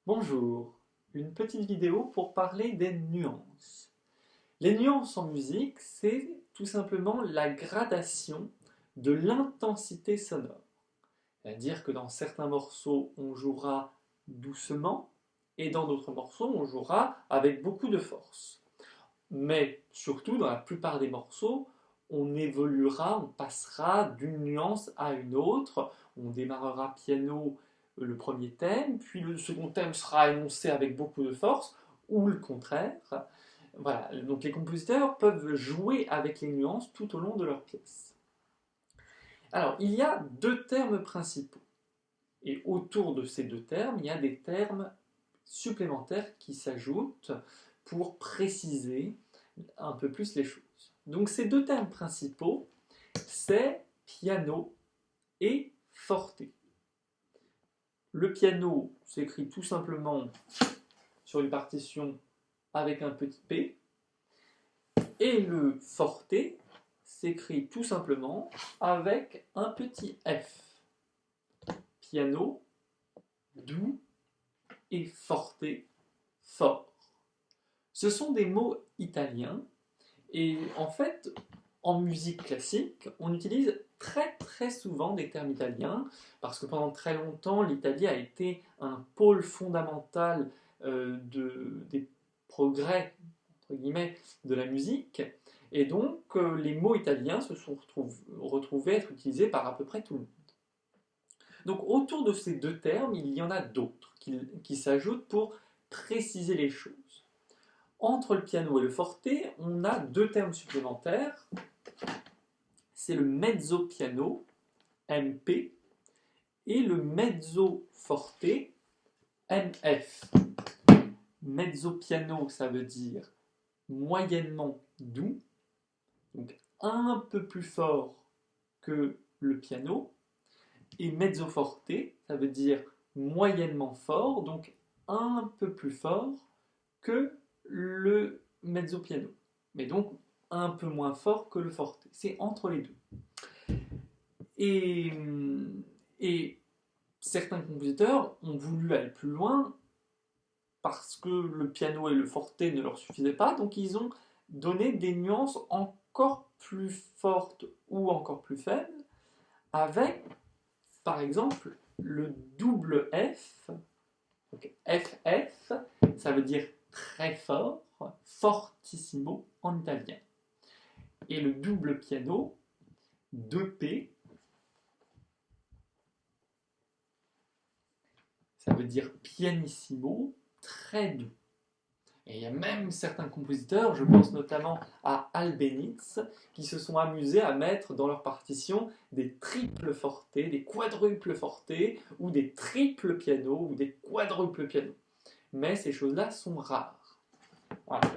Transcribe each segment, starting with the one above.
Bonjour, une petite vidéo pour parler des nuances. Les nuances en musique, c'est tout simplement la gradation de l'intensité sonore. C'est-à-dire que dans certains morceaux, on jouera doucement et dans d'autres morceaux, on jouera avec beaucoup de force. Mais surtout, dans la plupart des morceaux, on évoluera, on passera d'une nuance à une autre. On démarrera piano le premier thème, puis le second thème sera énoncé avec beaucoup de force, ou le contraire. Voilà, donc les compositeurs peuvent jouer avec les nuances tout au long de leur pièce. Alors, il y a deux termes principaux. Et autour de ces deux termes, il y a des termes supplémentaires qui s'ajoutent pour préciser un peu plus les choses. Donc ces deux termes principaux, c'est piano et forte. Le piano s'écrit tout simplement sur une partition avec un petit p, et le forte s'écrit tout simplement avec un petit f. Piano, doux, et forte, fort. Ce sont des mots italiens et en fait, en musique classique, on utilise très souvent des termes italiens parce que pendant très longtemps, l'Italie a été un pôle fondamental des progrès entre guillemets de la musique et donc les mots italiens se sont retrouvés être utilisés par à peu près tout le monde. Donc autour de ces deux termes, il y en a d'autres qui s'ajoutent pour préciser les choses. Entre le piano et le forte, on a deux termes supplémentaires. C'est le mezzo piano, MP, et le mezzo forte, MF. Mezzo piano, ça veut dire moyennement doux, donc un peu plus fort que le piano, et mezzo forte, ça veut dire moyennement fort, donc un peu plus fort que le mezzo piano, mais donc un peu moins fort que le forte. C'est entre les deux. Et, et certains compositeurs ont voulu aller plus loin parce que le piano et le forte ne leur suffisaient pas, donc ils ont donné des nuances encore plus fortes ou encore plus faibles avec, par exemple, le double F. Donc FF, ça veut dire très fort, fortissimo en italien. Et le double piano, 2P, ça veut dire pianissimo, très doux. Et il y a même certains compositeurs, je pense notamment à Albéniz, qui se sont amusés à mettre dans leur partition des triples forte, des quadruples forte, ou des triples pianos, ou des quadruples pianos. Mais ces choses-là sont rares. Voilà.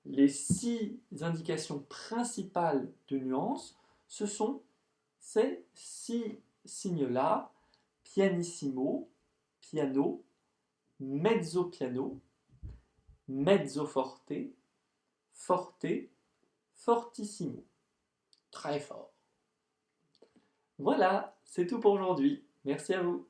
Les 6 indications principales de nuances, ce sont ces 6 signes-là: pianissimo, piano, mezzo piano, mezzo forte, forte, fortissimo. Très fort. Voilà, c'est tout pour aujourd'hui. Merci à vous.